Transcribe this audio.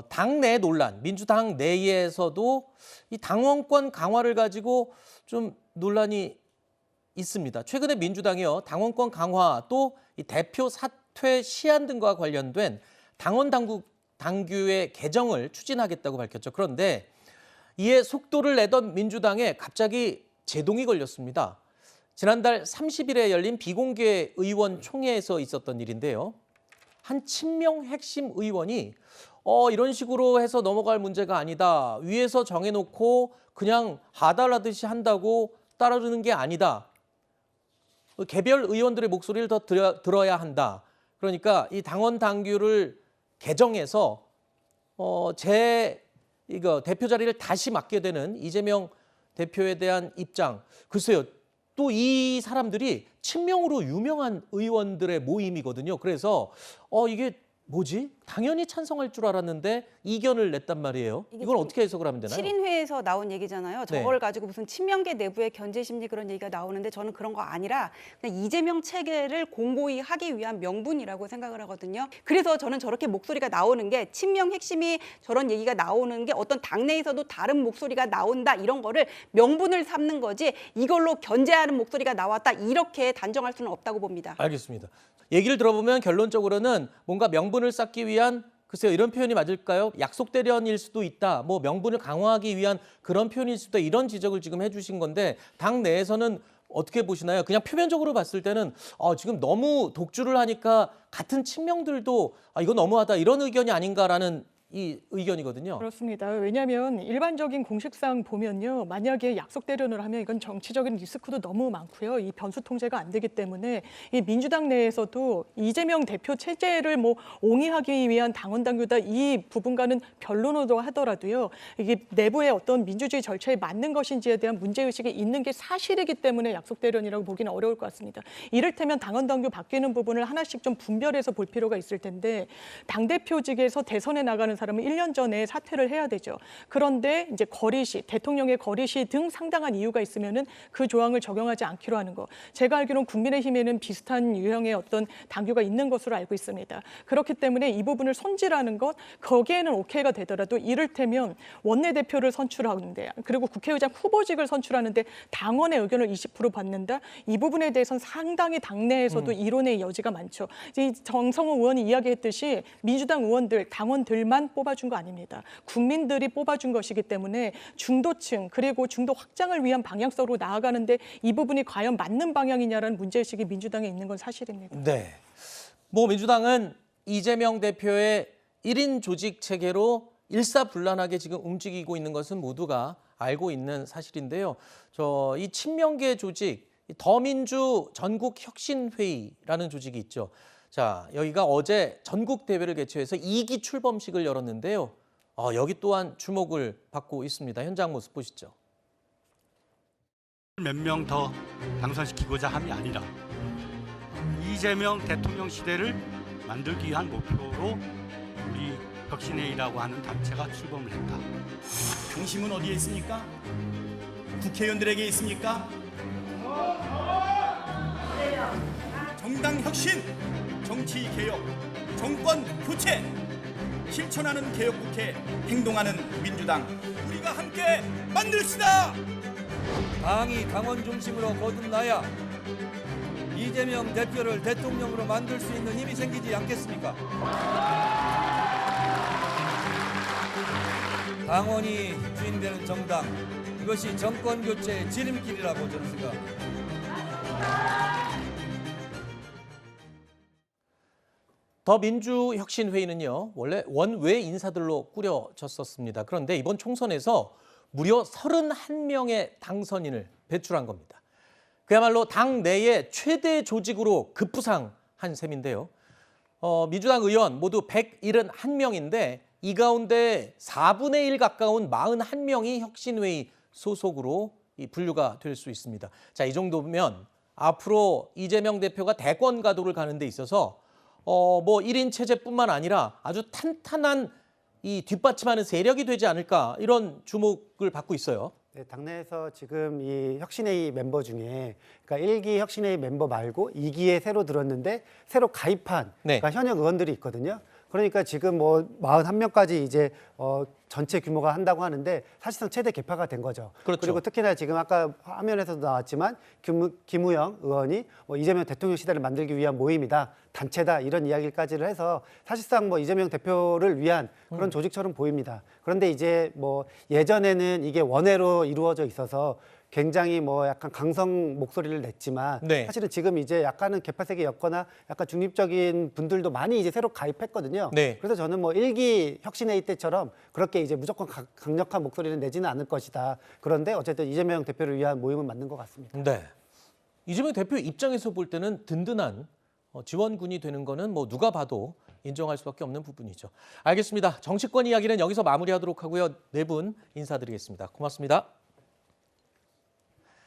당내 논란, 민주당 내에서도 이 당원권 강화를 가지고 좀 논란이 있습니다. 최근에 민주당이요, 당원권 강화 또 이 대표 사퇴 시한 등과 관련된 당규의 개정을 추진하겠다고 밝혔죠. 그런데 이에 속도를 내던 민주당에 갑자기 제동이 걸렸습니다. 지난달 30일에 열린 비공개 의원총회에서 있었던 일인데요. 한 친명 핵심 의원이 이런 식으로 해서 넘어갈 문제가 아니다. 위에서 정해놓고 그냥 하달하듯이 한다고 따르는 게 아니다. 개별 의원들의 목소리를 더 들어야 한다. 그러니까 이 당원 당규를 개정해서 이거 대표 자리를 다시 맡게 되는 이재명 대표에 대한 입장. 글쎄요. 또 이 사람들이 친명으로 유명한 의원들의 모임이거든요. 그래서 이게 뭐지? 당연히 찬성할 줄 알았는데 이견을 냈단 말이에요. 이건 어떻게 해석을 하면 되나요? 7인회에서 나온 얘기잖아요. 저걸 가지고 무슨 친명계 내부의 견제 심리 그런 얘기가 나오는데 저는 그런 거 아니라 그냥 이재명 체계를 공고히 하기 위한 명분이라고 생각을 하거든요. 그래서 저는 저렇게 목소리가 나오는 게 친명 핵심이 저런 얘기가 나오는 게 어떤 당내에서도 다른 목소리가 나온다 이런 거를 명분을 삼는 거지 이걸로 견제하는 목소리가 나왔다 이렇게 단정할 수는 없다고 봅니다. 알겠습니다. 얘기를 들어보면 결론적으로는 뭔가 명분을 쌓기 위한 글쎄요 이런 표현이 맞을까요? 약속 대련일 수도 있다. 뭐 명분을 강화하기 위한 그런 표현일 수도 있다. 이런 지적을 지금 해주신 건데 당 내에서는 어떻게 보시나요? 그냥 표면적으로 봤을 때는 지금 너무 독주를 하니까 같은 친명들도 이거 너무하다 이런 의견이 아닌가라는 이 의견이거든요. 그렇습니다. 왜냐하면 일반적인 공식상 보면요. 만약에 약속 대련을 하면 이건 정치적인 리스크도 너무 많고요. 이 변수 통제가 안 되기 때문에 이 민주당 내에서도 이재명 대표 체제를 뭐 옹이하기 위한 당원 당규다 이 부분과는 변론으로 하더라도요. 이게 내부의 어떤 민주주의 절차에 맞는 것인지에 대한 문제의식이 있는 게 사실이기 때문에 약속 대련이라고 보기는 어려울 것 같습니다. 이를테면 당원 당규 바뀌는 부분을 하나씩 좀 분별해서 볼 필요가 있을 텐데 당대표직에서 대선에 나가는 사람은 1년 전에 사퇴를 해야 되죠. 그런데 이제 거리시, 대통령의 거리시 등 상당한 이유가 있으면은 그 조항을 적용하지 않기로 하는 거. 제가 알기로는 국민의힘에는 비슷한 유형의 어떤 당규가 있는 것으로 알고 있습니다. 그렇기 때문에 이 부분을 손질하는 것, 거기에는 오케이가 되더라도 이를테면 원내대표를 선출하는데 그리고 국회의장 후보직을 선출하는데 당원의 의견을 20% 받는다. 이 부분에 대해서는 상당히 당내에서도 이론의 여지가 많죠. 이 정성호 의원이 이야기했듯이 민주당 의원들, 당원들만 뽑아준 거 아닙니다. 국민들이 뽑아준 것이기 때문에 중도층 그리고 중도 확장을 위한 방향성으로 나아가는데 이 부분이 과연 맞는 방향이냐라는 문제의식이 민주당에 있는 건 사실입니다. 네. 뭐 민주당은 이재명 대표의 1인 조직 체계로 일사불란하게 지금 움직이고 있는 것은 모두가 알고 있는 사실인데요. 이 친명계 조직, 더민주 전국혁신회의라는 조직이 있죠. 자, 여기가 어제 전국 대회를 개최해서 2기 출범식을 열었는데요. 여기 또한 주목을 받고 있습니다. 현장 모습 보시죠. 몇 명 더 당선시키고자 함이 아니라 이재명 대통령 시대를 만들기 위한 목표로 우리 혁신회의라고 하는 단체가 출범을 했다. 중심은 어디에 있습니까? 국회의원들에게 있습니까? 정당 혁신, 정치 개혁, 정권 교체, 실천하는 개혁국회, 행동하는 민주당, 우리가 함께 만들시다. 당이 당원 중심으로 거듭나야 이재명 대표를 대통령으로 만들 수 있는 힘이 생기지 않겠습니까? 당원이 주인되는 정당, 이것이 정권 교체의 지름길이라고 저는 생각합니다. 더민주혁신회의는요, 원래 원외 인사들로 꾸려졌었습니다. 그런데 이번 총선에서 무려 31명의 당선인을 배출한 겁니다. 그야말로 당 내의 최대 조직으로 급부상한 셈인데요. 민주당 의원 모두 171명인데 이 가운데 4분의 1 가까운 41명이 혁신회의 소속으로 분류가 될 수 있습니다. 자, 이 정도면 앞으로 이재명 대표가 대권 가도를 가는 데 있어서 뭐 1인 체제뿐만 아니라 아주 탄탄한 이 뒷받침하는 세력이 되지 않을까 이런 주목을 받고 있어요. 네, 당내에서 지금 이 혁신회의 멤버 중에 그러니까 1기 혁신회의 멤버 말고 2기에 새로 들었는데 새로 가입한 네. 그러니까 현역 의원들이 있거든요. 그러니까 지금 뭐 41명까지 이제 전체 규모가 한다고 하는데 사실상 최대 개파가 된 거죠. 그렇죠. 그리고 특히나 지금 아까 화면에서도 나왔지만 김우영 의원이 이재명 대통령 시대를 만들기 위한 모임이다, 단체다 이런 이야기까지를 해서 사실상 뭐 이재명 대표를 위한 그런 조직처럼 보입니다. 그런데 이제 뭐 예전에는 이게 원외로 이루어져 있어서 굉장히 뭐 약간 강성 목소리를 냈지만 네. 사실은 지금 이제 약간은 개파색이 였거나 약간 중립적인 분들도 많이 이제 새로 가입했거든요. 네. 그래서 저는 뭐 1기 혁신회의 때처럼 그렇게 이제 무조건 강력한 목소리를 내지는 않을 것이다. 그런데 어쨌든 이재명 대표를 위한 모임은 맞는 것 같습니다. 네. 이재명 대표 입장에서 볼 때는 든든한 지원군이 되는 거는 뭐 누가 봐도 인정할 수밖에 없는 부분이죠. 알겠습니다. 정치권 이야기는 여기서 마무리하도록 하고요. 네 분 인사드리겠습니다. 고맙습니다.